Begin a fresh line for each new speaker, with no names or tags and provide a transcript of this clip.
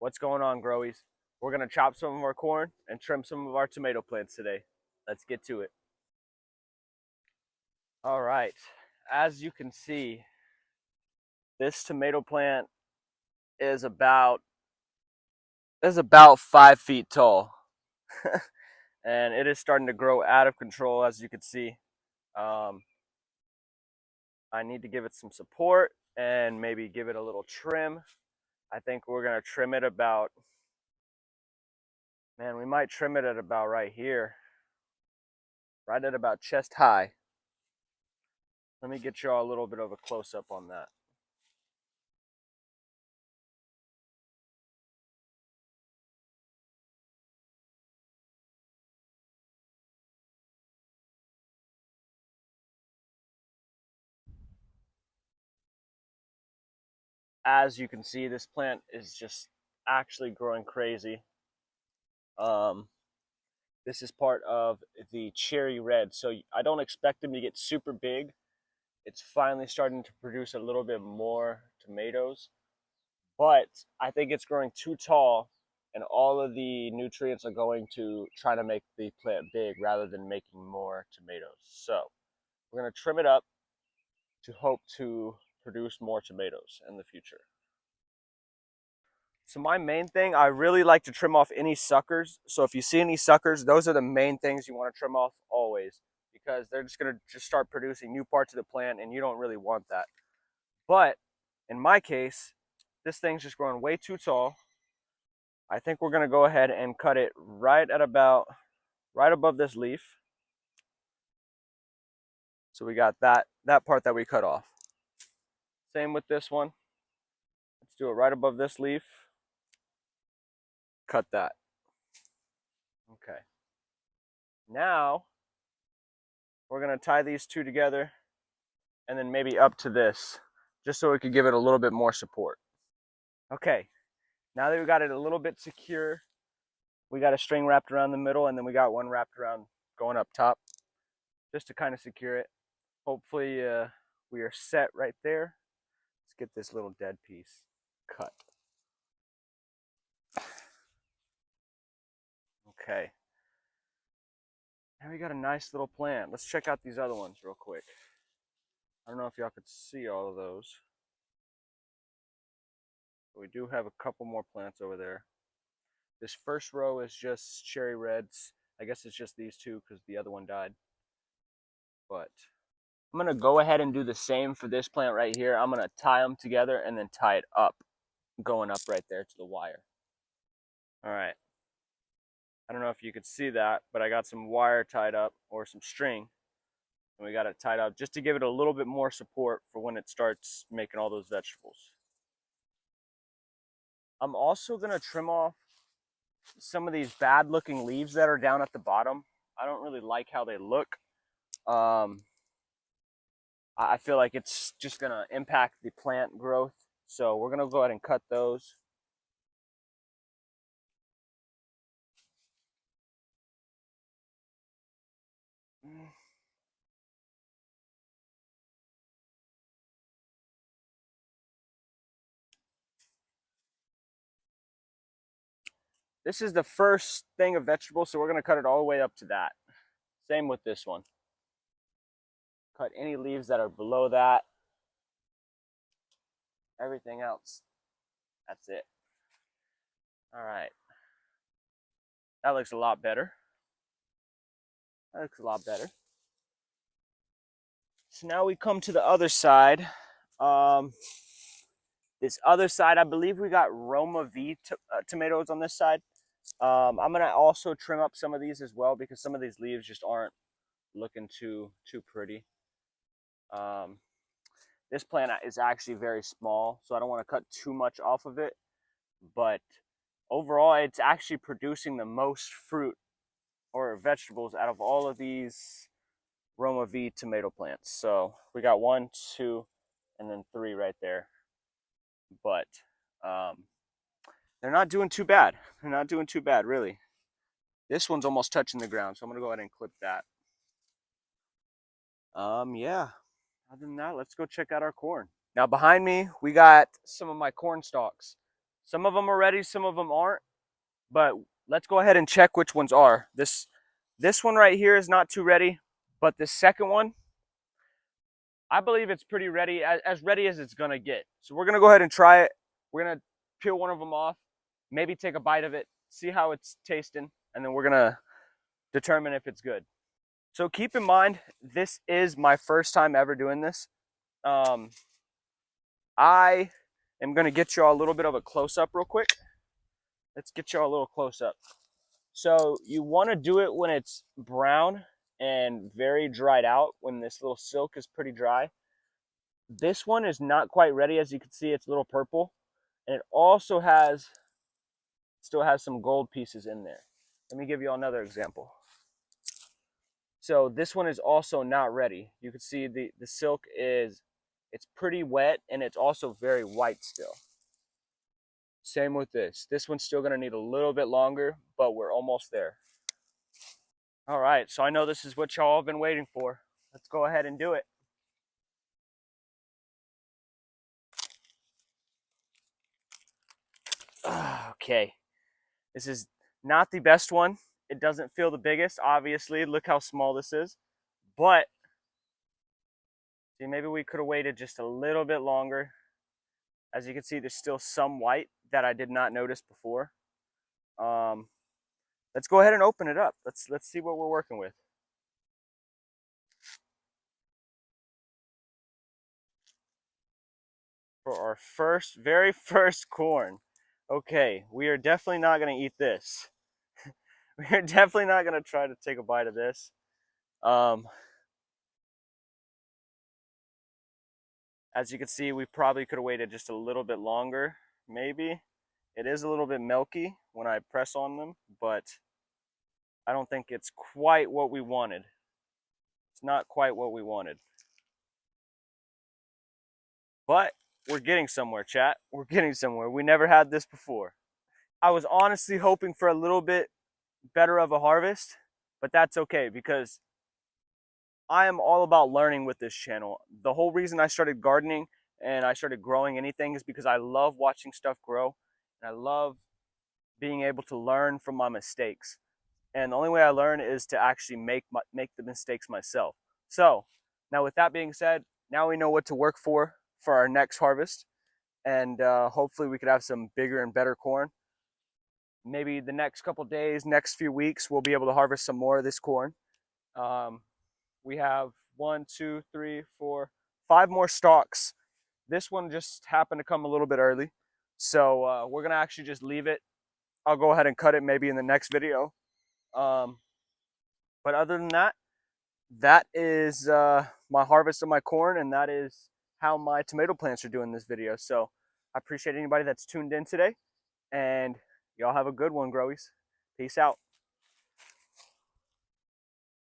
What's going on, growies? We're gonna chop some of our corn and trim some of our tomato plants today. Let's get to it. All right, as you can see, this tomato plant is about 5 feet tall, and it is starting to grow out of control. As you can see, um, I need to give it some support and maybe give it a little trim. I think we're gonna trim it about, man, we might trim it at about right here, right at about chest high. Let me get y'all a little bit of a close-up on that. As you can see, this plant is just actually growing crazy. Um, this is part of the cherry red, so I don't expect them to get super big. It's finally starting to produce a little bit more tomatoes, but I think it's growing too tall, and all of the nutrients are going to try to make the plant big rather than making more tomatoes. So we're going to trim it up to hope to produce more tomatoes in the future. So my main thing, I really like to trim off any suckers. So if you see any suckers, those are the main things you want to trim off always, because they're just going to just start producing new parts of the plant and you don't really want that. But in my case, this thing's just growing way too tall. I think we're going to go ahead and cut it right at about, right above this leaf. So we got that part that we cut off. Same with this one. Let's do it right above this leaf. Cut that. Okay. Now we're going to tie these two together and then maybe up to this, just so we could give it a little bit more support. Okay, now that we got it a little bit secure, we got a string wrapped around the middle, and then we got one wrapped around going up top, just to kind of secure it. Hopefully we are set right there. Let's get this little dead piece cut. Okay, now we got a nice little plant. Let's check out these other ones real quick. I don't know if y'all could see all of those. But we do have a couple more plants over there. This first row is just cherry reds. I guess it's just these two because the other one died. But I'm going to go ahead and do the same for this plant right here. I'm going to tie them together and then tie it up, going up right there to the wire. All right. I don't know if you could see that, but I got some wire tied up, or some string, and we got it tied up just to give it a little bit more support for when it starts making all those vegetables. I'm also going to trim off some of these bad looking leaves that are down at the bottom. I don't really like how they look. I feel like it's just going to impact the plant growth. So we're going to go ahead and cut those. This is the first thing of vegetables, so we're going to cut it all the way up to that. Same with this one. Cut any leaves that are below that. Everything else, that's it. All right. That looks a lot better. That looks a lot better. So now we come to the other side. This other side, I believe we got Roma V tomatoes on this side. I'm gonna also trim up some of these as well, because some of these leaves just aren't looking too pretty. This plant is actually very small, so I don't want to cut too much off of it. But overall, it's actually producing the most fruit or vegetables out of all of these Roma V tomato plants. So we got 1, 2, and then 3 right there. But they're not doing too bad. They're not doing too bad, really. This one's almost touching the ground, so I'm gonna go ahead and clip that. Yeah. Other than that, let's go check out our corn. Now behind me, we got some of my corn stalks. Some of them are ready, some of them aren't, but let's go ahead and check which ones are. This one right here is not too ready, but the second one, I believe it's pretty ready, as ready as it's gonna get. So we're gonna go ahead and try it. We're gonna peel one of them off, maybe take a bite of it, see how it's tasting, and then we're gonna determine if it's good. So keep in mind, this is my first time ever doing this. Um, I am gonna get y'all a little bit of a close-up real quick. Let's get y'all a little close-up. So you wanna do it when it's brown and very dried out, when this little silk is pretty dry. This one is not quite ready. As you can see, it's a little purple, and it also still has some gold pieces in there. Let me give you another example. So this one is also not ready. You can see the silk it's pretty wet, and it's also very white still. Same with this. This one's still gonna need a little bit longer, but we're almost there. All right, so I know this is what y'all have been waiting for. Let's go ahead and do it. Okay, this is not the best one. It doesn't feel the biggest, obviously. Look how small this is. But, see, maybe we could have waited just a little bit longer. As you can see, there's still some white that I did not notice before. Let's go ahead and open it up. Let's see what we're working with. For our very first corn. Okay, we are definitely not gonna eat this. We're definitely not gonna try to take a bite of this. As you can see, we probably could have waited just a little bit longer, maybe. It is a little bit milky when I press on them, but I don't think it's quite what we wanted. It's not quite what we wanted. But we're getting somewhere, chat. We're getting somewhere. We never had this before. I was honestly hoping for a little bit better of a harvest, but that's okay because I am all about learning with this channel. The whole reason I started gardening and I started growing anything is because I love watching stuff grow, and I love being able to learn from my mistakes. And the only way I learn is to actually make the mistakes myself. So now, with that being said, now we know what to work for our next harvest, and hopefully we could have some bigger and better corn. Maybe the next couple days, next few weeks, we'll be able to harvest some more of this corn. We have 1, 2, 3, 4, 5 more stalks. This one just happened to come a little bit early, so we're gonna actually just leave it. I'll go ahead and cut it maybe in the next video. But other than that, that is my harvest of my corn, and that is how my tomato plants are doing this video. So I appreciate anybody that's tuned in today, and y'all have a good one, growies. Peace out.